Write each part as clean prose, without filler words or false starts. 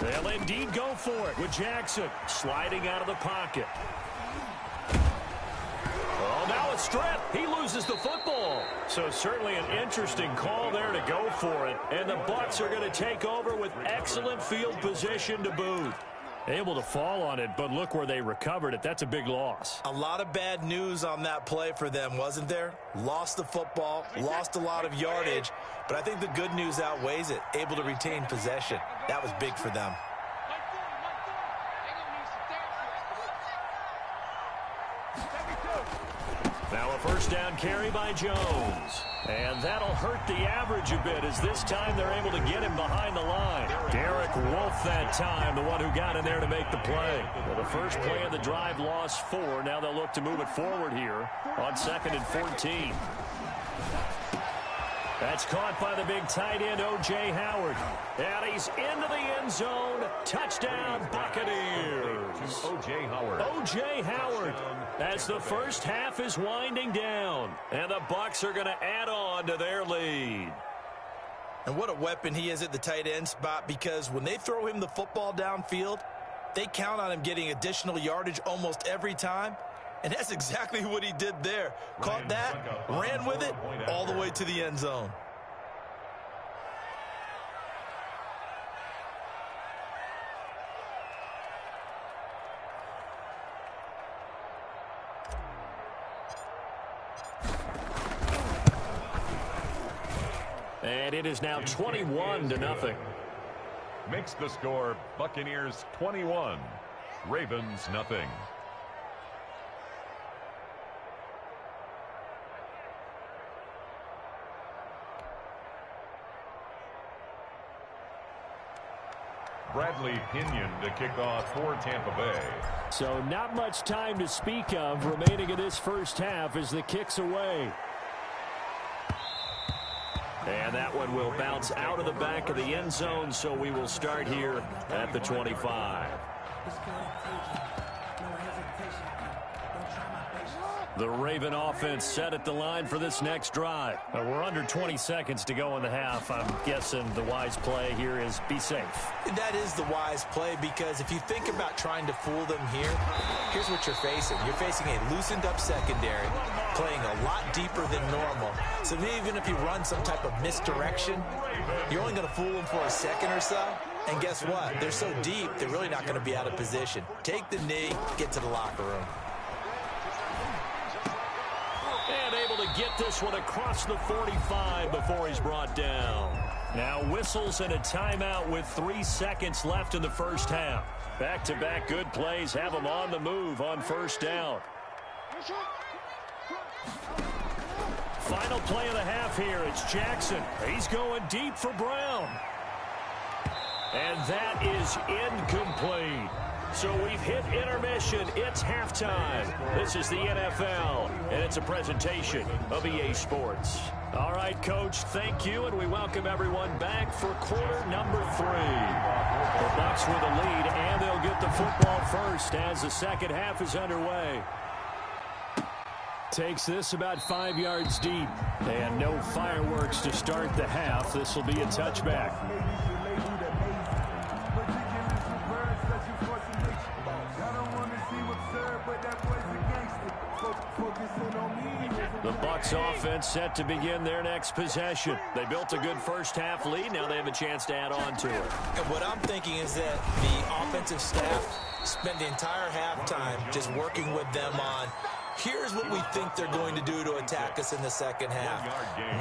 They'll indeed go for it with Jackson sliding out of the pocket. Oh, now a strip. He loses the football. So certainly an interesting call there to go for it. And the Bucs are going to take over with excellent field position to boot. Able to fall on it, but look where they recovered it. That's a big loss. A lot of bad news on that play for them, wasn't there? Lost the football, lost a lot of yardage, but I think the good news outweighs it. Able to retain possession. That was big for them. Now a first down carry by Jones. And that'll hurt the average a bit as this time they're able to get him behind the line. Derek Wolfe that time, the one who got in there to make the play. Well, the first play of the drive lost 4. Now they'll look to move it forward here on 2nd and 14. That's caught by the big tight end, O.J. Howard. And he's into the end zone. Touchdown, Buccaneers. O.J. Howard. O.J. Howard as the first half is winding down. And the Bucs are going to add on to their lead. And what a weapon he is at the tight end spot, because when they throw him the football downfield, they count on him getting additional yardage almost every time. And that's exactly what he did there. Caught that, ran with it, all the way to the end zone. And it is now 21-0. Makes the score Buccaneers 21, Ravens nothing. Bradley Pinion to kick off for Tampa Bay. So not much time to speak of remaining in this first half as the kick's away. And that one will bounce out of the back of the end zone, so we will start here at the 25. The Raven offense set at the line for this next drive. We're under 20 seconds to go in the half. I'm guessing the wise play here is be safe. That is the wise play, because if you think about trying to fool them here, here's what you're facing. You're facing a loosened up secondary, playing a lot deeper than normal. So even if you run some type of misdirection, you're only going to fool them for a second or so. And guess what? They're so deep, they're really not going to be out of position. Take the knee, get to the locker room. And able to get this one across the 45 before he's brought down. Now whistles and a timeout with 3 seconds left in the first half. Back-to-back good plays have them on the move on first down. Final play of the half here. It's Jackson. He's going deep for Brown. And that is incomplete. So we've hit intermission. It's halftime. This is the NFL, and it's a presentation of EA Sports. All right, Coach, thank you, and we welcome everyone back for quarter number 3. The Bucs with a lead, and they'll get the football first as the second half is underway. Takes this about 5 yards deep, and no fireworks to start the half. This will be a touchback. The Bucs offense set to begin their next possession. They built a good first half lead. Now they have a chance to add on to it. And what I'm thinking is that the offensive staff spent the entire halftime just working with them on, here's what we think they're going to do to attack us in the second half.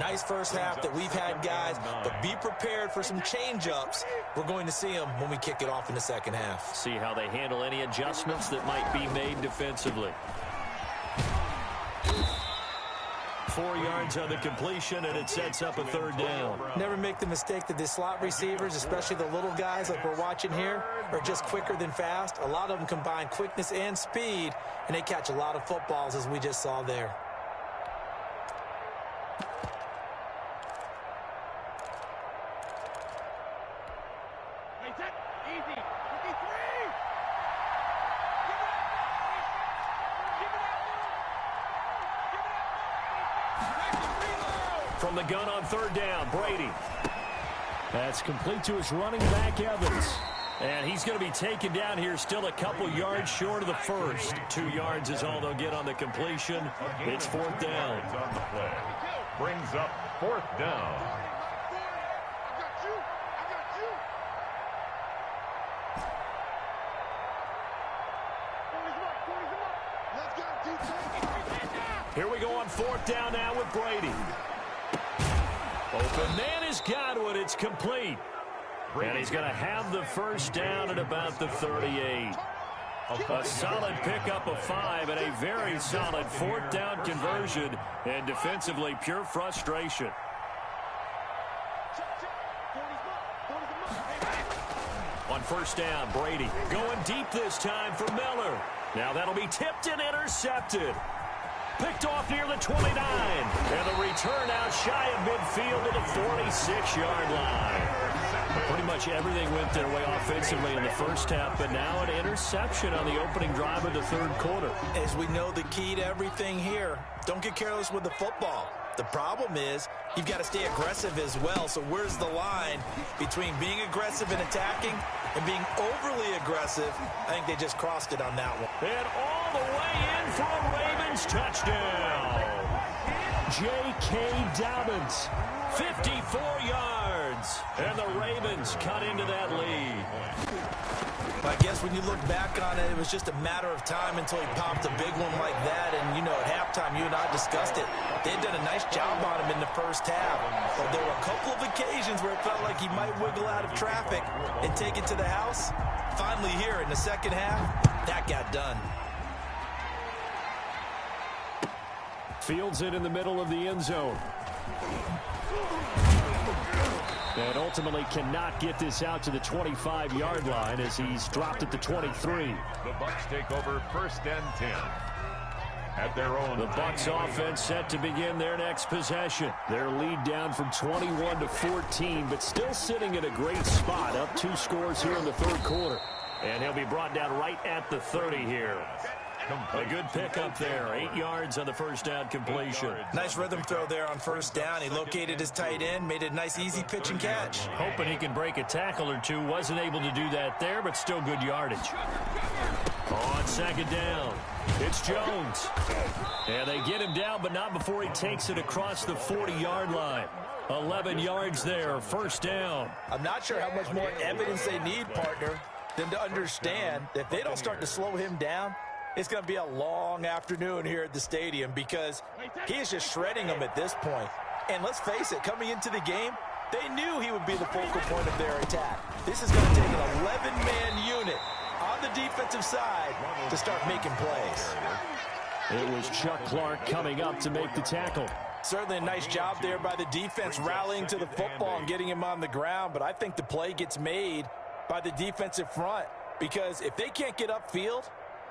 Nice first half that we've had, guys, but be prepared for some change-ups. We're going to see them when we kick it off in the second half. See how they handle any adjustments that might be made defensively. 4 yards on the completion, and it sets up a third down. Never make the mistake that the slot receivers, especially the little guys like we're watching here, are just quicker than fast. A lot of them combine quickness and speed, and they catch a lot of footballs, as we just saw there. From the gun on third down, Brady. That's complete to his running back, Evans. And he's going to be taken down here, still a couple yards short of the first. 2 yards is all they'll get on the completion. It's 4th down. On the play. Brings up 4th down. Here we go on 4th down now with Brady. Open man has got it. It's complete. And he's going to have the first down at about the 38. A solid pickup of 5 and a very solid 4th down conversion. And defensively, pure frustration. On 1st down, Brady going deep this time for Miller. Now that'll be tipped and intercepted. Picked off near the 29. And the return out shy of midfield to the 46-yard line. Pretty much everything went their way offensively in the first half, but now an interception on the opening drive of the 3rd quarter. As we know, the key to everything here, don't get careless with the football. The problem is you've got to stay aggressive as well. So where's the line between being aggressive and attacking and being overly aggressive? I think they just crossed it on that one. And all the way in for a Ravens touchdown. J.K. Dobbins, 54 yards. And the Ravens cut into that lead. I guess when you look back on it, it was just a matter of time until he popped a big one like that. And, you know, at halftime, you and I discussed it. They had done a nice job on him in the first half. But there were a couple of occasions where it felt like he might wiggle out of traffic and take it to the house. Finally here in the second half, that got done. Fields it in the middle of the end zone. And ultimately cannot get this out to the 25-yard line as he's dropped at the 23. The Bucs take over 1st and 10. At their own. The Bucs offense set to begin their next possession. Their lead down from 21 to 14, but still sitting in a great spot, up 2 scores here in the 3rd quarter. And he'll be brought down right at the 30 here. A good pickup there. 8 yards on the 1st down completion. Nice rhythm throw there on 1st down. He located his tight end, made it a nice easy pitch and catch. Hoping he can break a tackle or two. Wasn't able to do that there, but still good yardage. On 2nd down, it's Jones. And they get him down, but not before he takes it across the 40-yard line. 11 yards there, 1st down. I'm not sure how much more evidence they need, partner, than to understand that if they don't start to slow him down, it's going to be a long afternoon here at the stadium because he is just shredding them at this point. And let's face it, coming into the game, they knew he would be the focal point of their attack. This is going to take an 11-man unit on the defensive side to start making plays. It was Chuck Clark coming up to make the tackle. Certainly a nice job there by the defense rallying to the football and getting him on the ground, but I think the play gets made by the defensive front because if they can't get upfield,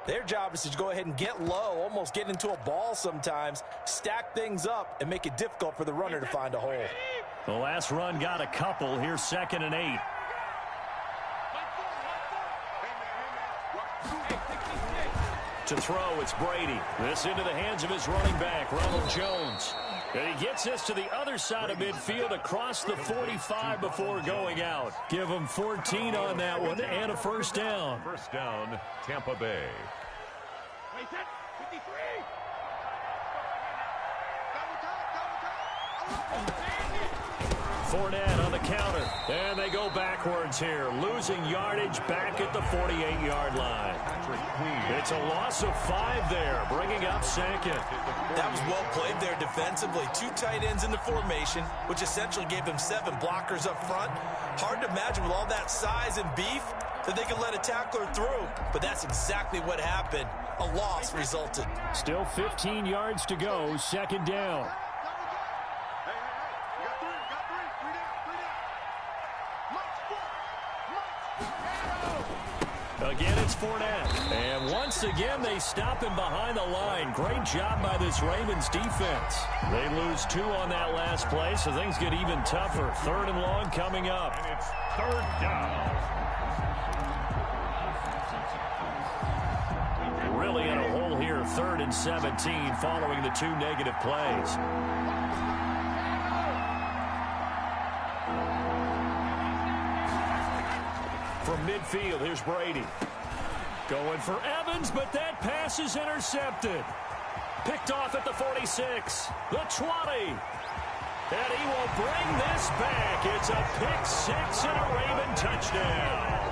their job is to go ahead and get low, almost get into a ball sometimes, stack things up, and make it difficult for the runner to find a hole. The last run got a couple. Here's 2nd and 8. To throw, it's Brady. This into the hands of his running back, Ronald Jones. And he gets this to the other side of midfield across the 45 before going out. Give him 14 on that one and a 1st down. 1st down, Tampa Bay. Fournette on the counter. And they go backwards here. Losing yardage back at the 48-yard line. It's a loss of 5 there, bringing up 2nd. That was well played there defensively. 2 tight ends in the formation, which essentially gave them 7 blockers up front. Hard to imagine with all that size and beef that they could let a tackler through. But that's exactly what happened. A loss resulted. Still 15 yards to go, 2nd down. Again, it's Fournette. And once again, they stop him behind the line. Great job by this Ravens defense. They lose 2 on that last play, so things get even tougher. 3rd and long coming up. And it's 3rd down. Really in a hole here, 3rd and 17 following the 2 negative plays. From midfield. Here's Brady. Going for Evans, but that pass is intercepted. Picked off at the 46, the 20. And he will bring this back. It's a pick six and a Raven touchdown.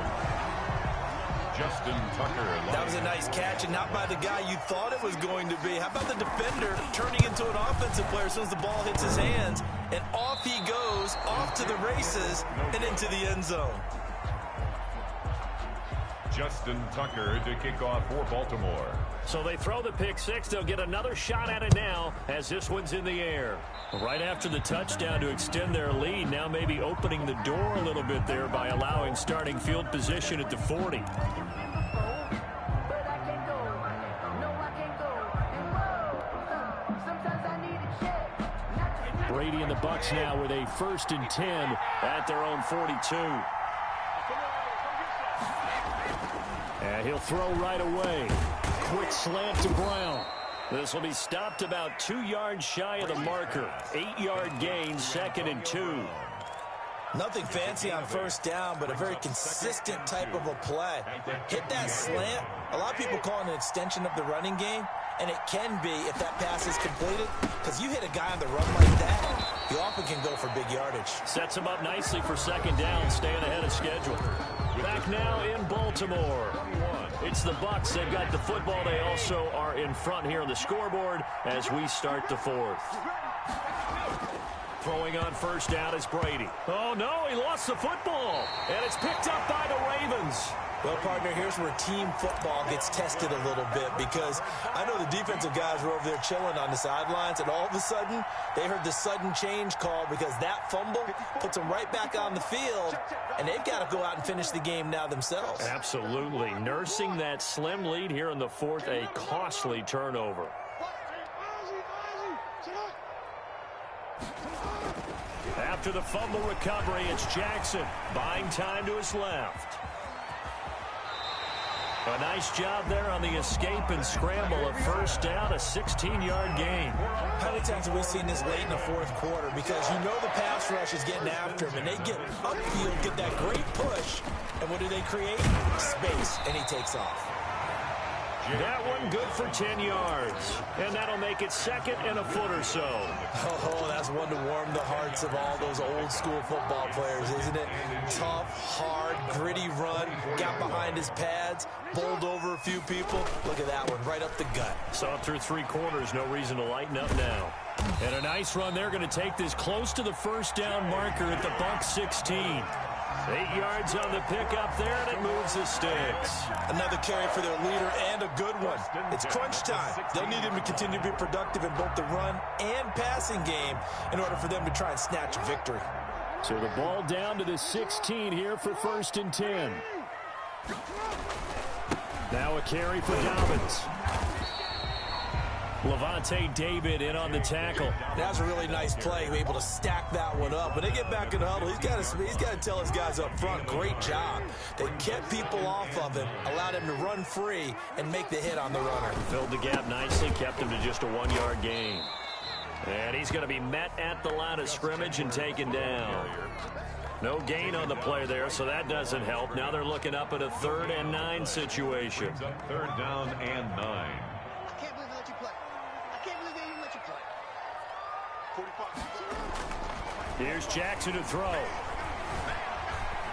Justin Tucker. That was a nice catch, and not by the guy you thought it was going to be. How about the defender turning into an offensive player as soon as the ball hits his hands, and off he goes, off to the races, and into the end zone. Justin Tucker to kick off for Baltimore. So they throw the pick six. They'll get another shot at it now as this one's in the air. Right after the touchdown to extend their lead, now maybe opening the door a little bit there by allowing starting field position at the 40. Brady and the Bucs now with a 1st and 10 at their own 42. And he'll throw right away. Quick slant to Brown. This will be stopped about 2 yards shy of the marker. 8-yard gain, 2nd and 2. Nothing fancy on first down, but a very consistent type of a play. Hit that slant. A lot of people call it an extension of the running game, and it can be if that pass is completed, because you hit a guy on the run like that, you often can go for big yardage. Sets him up nicely for 2nd down, staying ahead of schedule. Back now in Baltimore. It's the Bucs. They've got the football. They also are in front here on the scoreboard as we start the 4th. Throwing on 1st down is Brady. Oh, no, he lost the football. And it's picked up by the Ravens. Well, partner, here's where team football gets tested a little bit, because I know the defensive guys were over there chilling on the sidelines, and all of a sudden they heard the sudden change call because that fumble puts them right back on the field, and they've got to go out and finish the game now themselves. Absolutely. Nursing that slim lead here in the 4th, a costly turnover. After the fumble recovery, it's Jackson buying time to his left. A nice job there on the escape and scramble. A 1st down, a 16-yard gain. How many times have we seen this late in the 4th quarter? Because you know the pass rush is getting after him, and they get upfield, get that great push, and what do they create? Space, and he takes off. That one good for 10 yards. And that'll make it 2nd and a foot or so. Oh, that's one to warm the hearts of all those old school football players, isn't it? Tough, hard, gritty run. Got behind his pads, bowled over a few people. Look at that one, right up the gut. Saw through 3 quarters, no reason to lighten up now. And a nice run there, going to take this close to the 1st down marker at the Bucs 16. 8 yards on the pickup there, and it moves the sticks. Another carry for their leader, and a good one. It's crunch time. They'll need him to continue to be productive in both the run and passing game in order for them to try and snatch a victory. So the ball down to the 16 here for 1st and 10. Now a carry for Dobbins. Levante David in on the tackle. That was a really nice play, able to stack that one up. When they get back in the huddle, he's got to tell his guys up front, great job. They kept people off of him, allowed him to run free and make the hit on the runner. Filled the gap nicely, kept him to just a 1-yard gain. And he's going to be met at the line of scrimmage and taken down. No gain on the play there, so that doesn't help. Now they're looking up at a 3rd and 9 situation. 3rd down and 9. Here's Jackson to throw.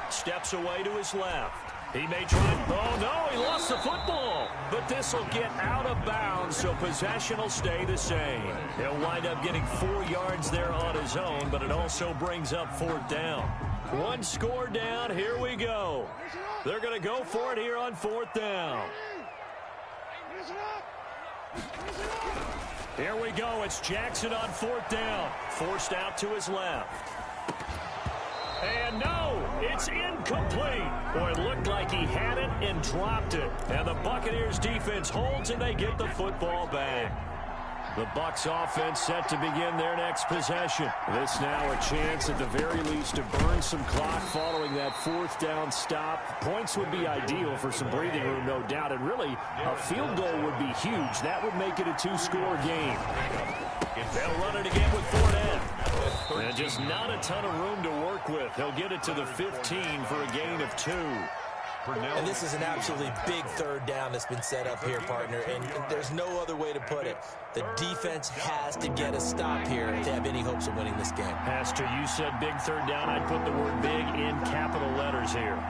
Steps away to his left. He may try. Oh, no, he lost the football. But this will get out of bounds, so possession will stay the same. He'll wind up getting 4 yards there on his own, but it also brings up 4th down. 1 score down. Here we go. They're going to go for it here on 4th down. Here we go. It's Jackson on 4th down. Forced out to his left. And no, it's incomplete. Boy, it looked like he had it and dropped it. And the Buccaneers defense holds and they get the football back. The Bucs offense set to begin their next possession. This now a chance at the very least to burn some clock following that 4th down stop. Points would be ideal for some breathing room, no doubt. And really, a field goal would be huge. That would make it a 2-score game. They'll run it again with Fournette. And just not a ton of room to work with. He'll get it to the 15 for a gain of 2. And this is an absolutely big third down that's been set up here, partner, and there's no other way to put it. The defense has to get a stop here if they have any hopes of winning this game. Pastor, you said big third down. I'd put the word big in capital letters here.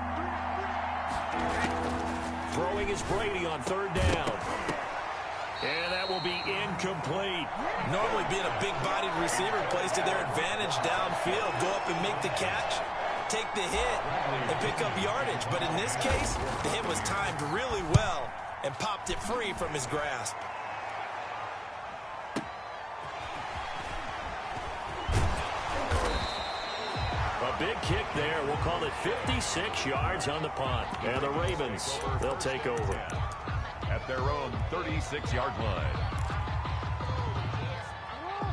Throwing is Brady on third down. And that will be incomplete. Normally being a big-bodied receiver plays to their advantage downfield. Go up and make the catch, take the hit, and pick up yardage. But in this case, the hit was timed really well and popped it free from his grasp. A big kick there. We'll call it 56 yards on the punt. And the Ravens, they'll take over at their own 36-yard line.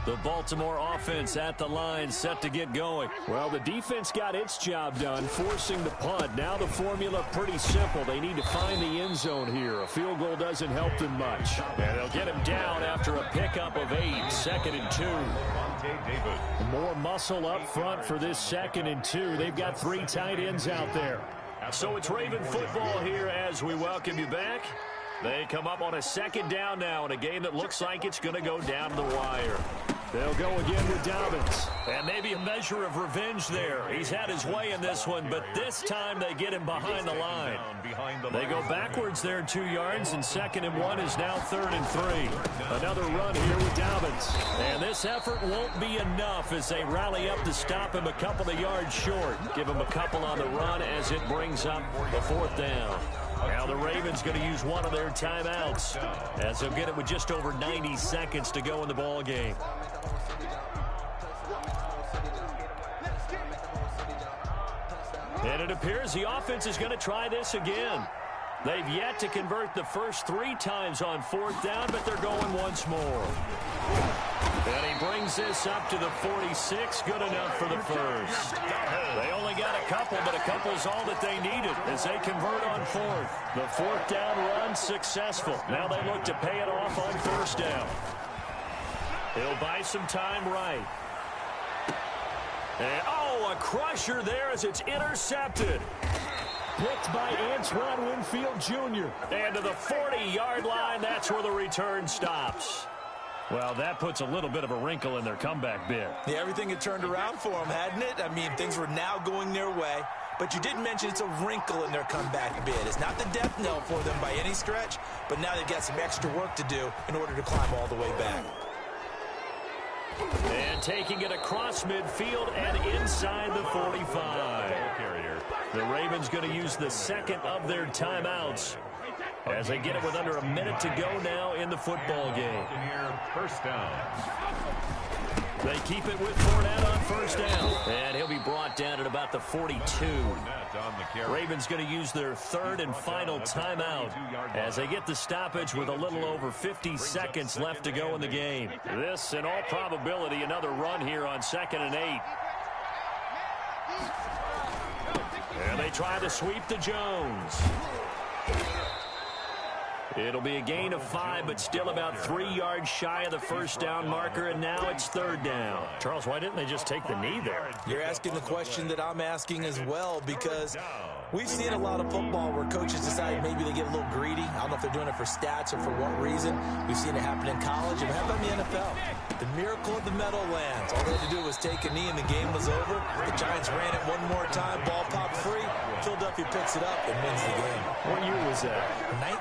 The Baltimore offense at the line, set to get going. Well, the defense got its job done, forcing the punt. Now the formula pretty simple. They need to find the end zone here. A field goal doesn't help them much. And they'll get him down after a pickup of 8, 2nd and 2. More muscle up front for this 2nd and 2. They've got 3 tight ends out there. So it's Raven football here as we welcome you back. They come up on a 2nd down now in a game that looks like it's going to go down the wire. They'll go again with Dobbins. And maybe a measure of revenge there. He's had his way in this one, but this time they get him behind the line. They go backwards there 2 yards, and 2nd and 1 is now 3rd and 3. Another run here with Dobbins. And this effort won't be enough as they rally up to stop him a couple of yards short. Give him a couple on the run as it brings up the 4th down. Now the Ravens going to use one of their timeouts as they'll get it with just over 90 seconds to go in the ball game. And it appears the offense is going to try this again. They've yet to convert the first 3 times on 4th down, but they're going once more. And he brings this up to the 46, good enough for the first. They only got a couple, but a couple is all that they needed as they convert on 4th. The 4th down run successful. Now they look to pay it off on 1st down. He'll buy some time right. And, a crusher there as it's intercepted. Picked by Antoine Winfield Jr. And to the 40-yard line, that's where the return stops. Well, that puts a little bit of a wrinkle in their comeback bid. Yeah, everything had turned around for them, hadn't it? I mean, things were now going their way. But you did mention it's a wrinkle in their comeback bid. It's not the death knell for them by any stretch, but now they've got some extra work to do in order to climb all the way back. And taking it across midfield and inside the 45. The Ravens going to use the 2nd of their timeouts as they get it with under a minute to go now in the football game. 1st down. They keep it with Fournette on 1st down. And he'll be brought down at about the 42. Ravens going to use their 3rd and final timeout as they get the stoppage with a little over 50 seconds left to go in the game. This, in all probability, another run here on 2nd and 8. And they try to sweep to Jones. It'll be a gain of 5, but still about 3 yards shy of the 1st down marker, and now it's 3rd down. Charles, why didn't they just take the knee there? You're asking the question that I'm asking as well, because we've seen a lot of football where coaches decide maybe they get a little greedy. I don't know if they're doing it for stats or for what reason. We've seen it happen in college, and how about in the NFL? The miracle of the Meadowlands. All they had to do was take a knee, and the game was over. The Giants ran it one more time, ball popped free. Philadelphia picks it up and wins the game. What year was that?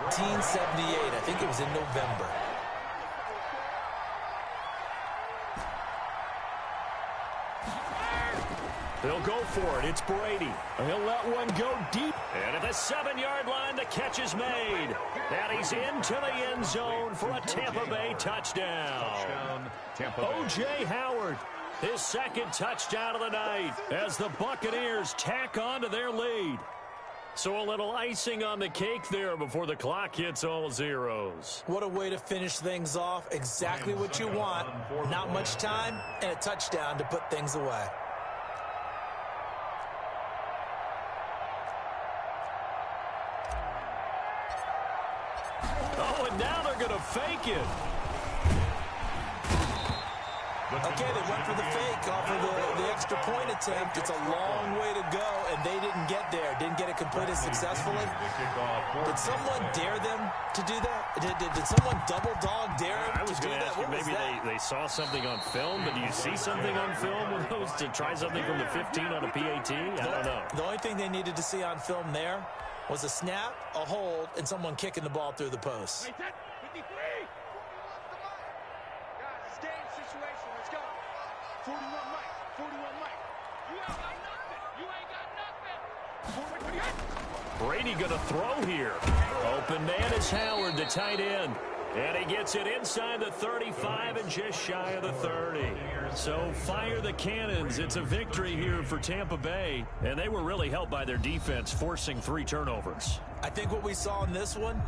1978. I think it was in November. They'll go for it. It's Brady. He'll let one go deep. And at the 7-yard line, the catch is made. And he's into the end zone for a Tampa Bay touchdown. O.J. Howard, his 2nd touchdown of the night as the Buccaneers tack on to their lead. So a little icing on the cake there before the clock hits all zeros. What a way to finish things off. Exactly what you want. Not much time and a touchdown to put things away. Oh, and now they're going to fake it. Okay, they went for the fake off of the extra point attempt. It's a long way to go, and they didn't get there. Didn't get it completed successfully. Did someone dare them to do that? Did someone double dog dare them to do that? I was going to ask you, maybe they saw something on film, but do you see something on film with those to try something from the 15 on a PAT? I don't know. The only thing they needed to see on film there was a snap, a hold, and someone kicking the ball through the post. Brady going to throw here. Open man is Howard, the tight end. And he gets it inside the 35 and just shy of the 30. So fire the cannons. It's a victory here for Tampa Bay. And they were really helped by their defense, forcing 3 turnovers. I think what we saw in this one